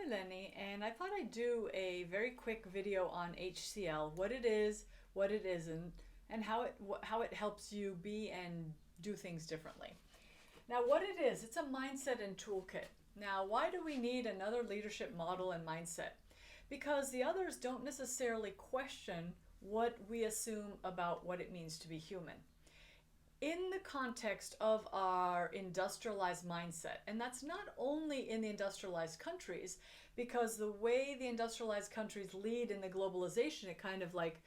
Lenny, and I thought I'd do a very quick video on HCL, what it is, what it isn't, and how it helps you be and do things differently. Now, what it is, it's a mindset and toolkit. Now, why do we need another leadership model and mindset? Because the others don't necessarily question what we assume about what it means to be human. In the context of our industrialized mindset, and that's not only in the industrialized countries, because the way the industrialized countries lead in the globalization, it kind of like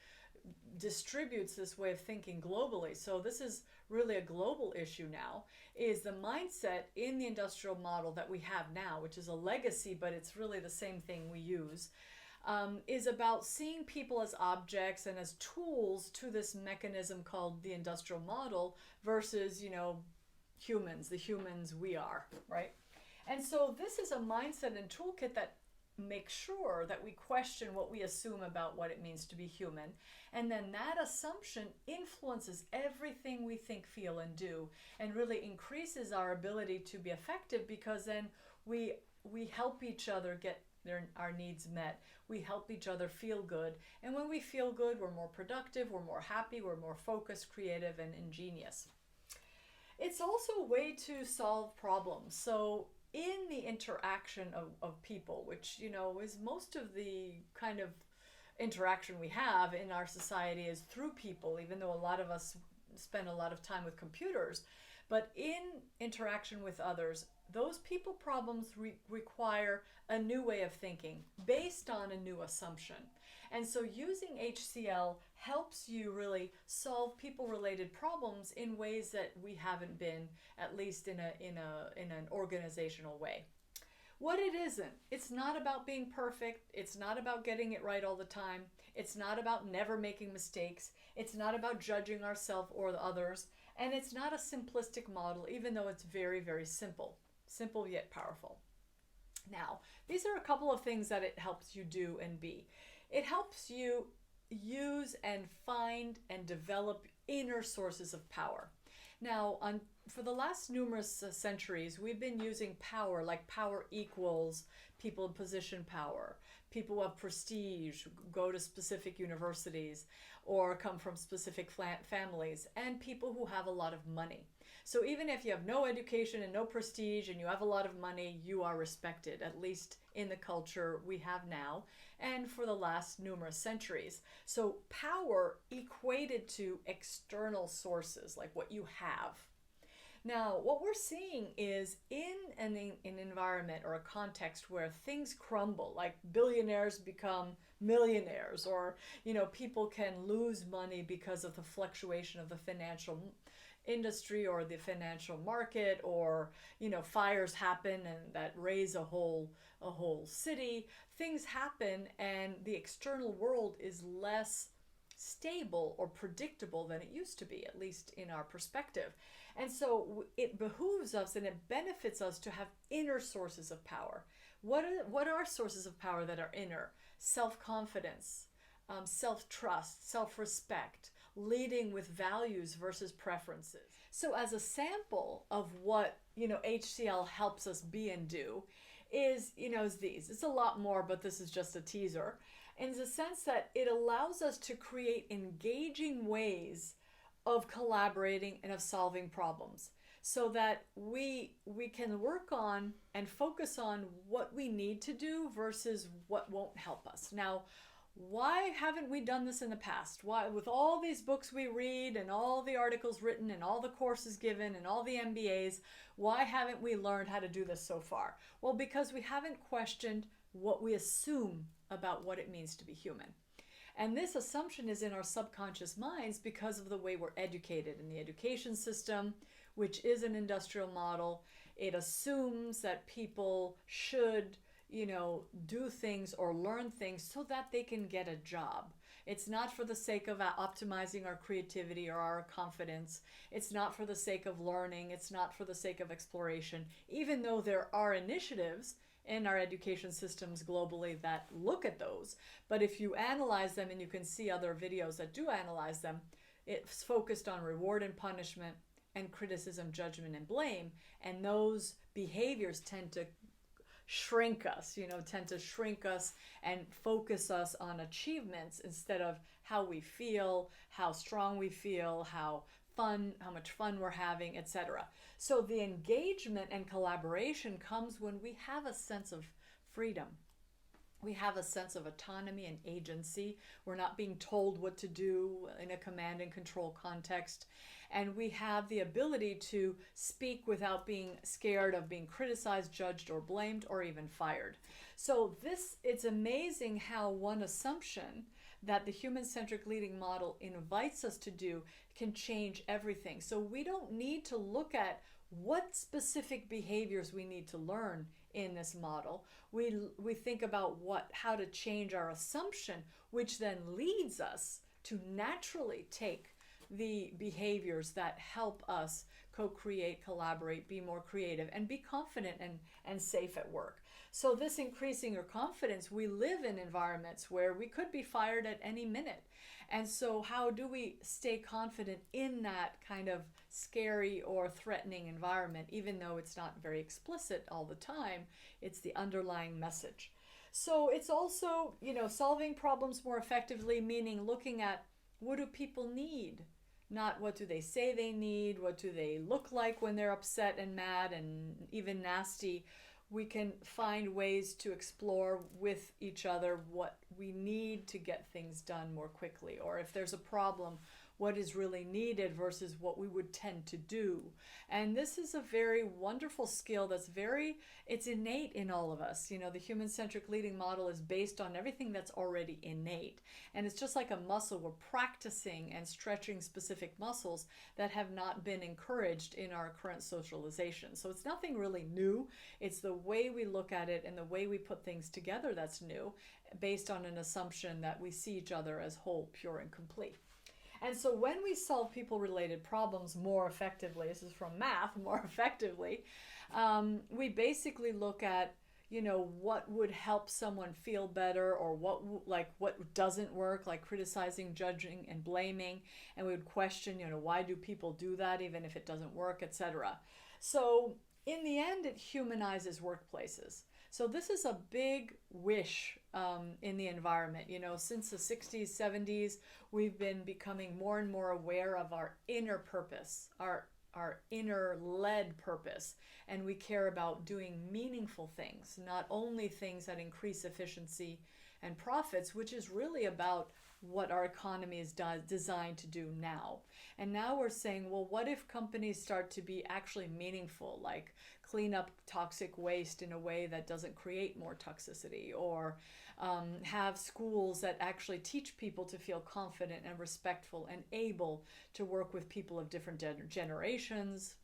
distributes this way of thinking globally. So this is really a global issue now, is the mindset in the industrial model that we have now, which is a legacy, but it's really the same thing we use, is about seeing people as objects and as tools to this mechanism called the industrial model versus, humans, the humans we are, right? And so this is a mindset and toolkit that makes sure that we question what we assume about what it means to be human. And then that assumption influences everything we think, feel, and do, and really increases our ability to be effective, because then we help each other get our needs met. We help each other feel good. And when we feel good, we're more productive, we're more happy, we're more focused, creative, and ingenious. It's also a way to solve problems. So in the interaction of people, which, is most of the kind of interaction we have in our society is through people, even though a lot of us spend a lot of time with computers. But in interaction with others, those people problems require a new way of thinking based on a new assumption. And so using HCL helps you really solve people-related problems in ways that we haven't been, at least in an organizational way. What it isn't, it's not about being perfect. It's not about getting it right all the time. It's not about never making mistakes. It's not about judging ourselves or the others. And it's not a simplistic model, even though it's very, very simple. Simple yet powerful. Now, these are a couple of things that it helps you do and be. It helps you use and find and develop inner sources of power. Now, for the last numerous centuries, we've been using power, like power equals people in position power, people who have prestige, go to specific universities, or come from specific families, and people who have a lot of money. So even if you have no education and no prestige and you have a lot of money, you are respected, at least in the culture we have now and for the last numerous centuries. So power equated to external sources, like what you have. Now, what we're seeing is in an environment or a context where things crumble, like billionaires become millionaires, or people can lose money because of the fluctuation of the financial industry or the financial market, or fires happen and that raise a whole city. Things happen and the external world is less stable or predictable than it used to be, at least in our perspective. And so it behooves us and it benefits us to have inner sources of power. What are sources of power that are inner? Self-confidence, self-trust, self-respect, leading with values versus preferences. So as a sample of what HCL helps us be and do is these. It's a lot more, but this is just a teaser. In the sense that it allows us to create engaging ways of collaborating and of solving problems, so that we can work on and focus on what we need to do versus what won't help us. Now, why haven't we done this in the past? Why, with all these books we read and all the articles written and all the courses given and all the MBAs, why haven't we learned how to do this so far? Well, because we haven't questioned what we assume about what it means to be human. And this assumption is in our subconscious minds because of the way we're educated in the education system, which is an industrial model. It assumes that people should do things or learn things so that they can get a job. It's not for the sake of optimizing our creativity or our confidence. It's not for the sake of learning. It's not for the sake of exploration, even though there are initiatives in our education systems globally that look at those. But if you analyze them, and you can see other videos that do analyze them, it's focused on reward and punishment and criticism, judgment, and blame. And those behaviors tend to shrink us, tend to shrink us and focus us on achievements instead of how we feel, how strong we feel, how much fun we're having, etc. So the engagement and collaboration comes when we have a sense of freedom. We have a sense of autonomy and agency. We're not being told what to do in a command and control context. And we have the ability to speak without being scared of being criticized, judged, or blamed, or even fired. So it's amazing how one assumption that the human-centric leading model invites us to do can change everything. So we don't need to look at what specific behaviors we need to learn in this model. We think about how to change our assumption, which then leads us to naturally take the behaviors that help us co-create, collaborate, be more creative, and be confident and safe at work. So this increasing your confidence, we live in environments where we could be fired at any minute. And so how do we stay confident in that kind of scary or threatening environment, even though it's not very explicit all the time? It's the underlying message. So it's also, solving problems more effectively, meaning looking at what do people need? Not what do they say they need, what do they look like when they're upset and mad and even nasty. We can find ways to explore with each other what we need to get things done more quickly, or if there's a problem, what is really needed versus what we would tend to do. And this is a very wonderful skill it's innate in all of us. The human-centric leading model is based on everything that's already innate. And it's just like a muscle. We're practicing and stretching specific muscles that have not been encouraged in our current socialization. So it's nothing really new. It's the way we look at it and the way we put things together that's new, based on an assumption that we see each other as whole, pure, and complete. And so when we solve people-related problems more effectively, this is from math, more effectively, we basically look at, what would help someone feel better, or what doesn't work, like criticizing, judging, and blaming. And we would question, why do people do that even if it doesn't work, etc. So in the end, it humanizes workplaces. So this is a big wish in the environment. Since the 60s, 70s, we've been becoming more and more aware of our inner purpose, our inner led purpose. And we care about doing meaningful things, not only things that increase efficiency and profits, which is really about what our economy is designed to do now. And now we're saying, well, what if companies start to be actually meaningful, like clean up toxic waste in a way that doesn't create more toxicity, or have schools that actually teach people to feel confident and respectful and able to work with people of different generations,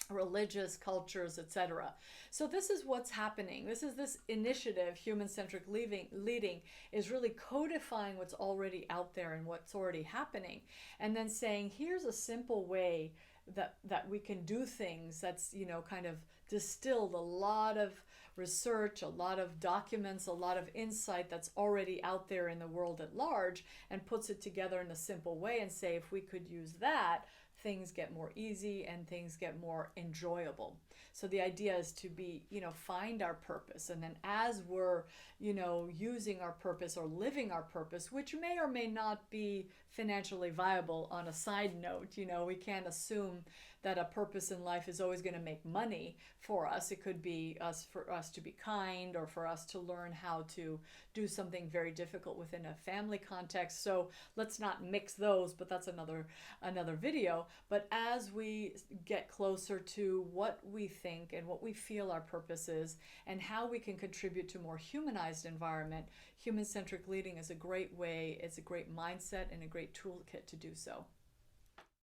religious cultures, etc. So this is what's happening. This initiative, human-centric leading, is really codifying what's already out there and what's already happening, and then saying, here's a simple way that we can do things that's, kind of distilled a lot of research, a lot of documents, a lot of insight that's already out there in the world at large, and puts it together in a simple way and say, if we could use that, things get more easy and things get more enjoyable. So the idea is to be, find our purpose. And then as we're, using our purpose or living our purpose, which may or may not be financially viable on a side note, we can't assume that a purpose in life is always going to make money for us. It could be for us to be kind, or for us to learn how to do something very difficult within a family context. So let's not mix those, but that's another video. But as we get closer to what we think and what we feel our purpose is, and how we can contribute to a more humanized environment, human-centric leading is a great way, it's a great mindset and a great toolkit to do so.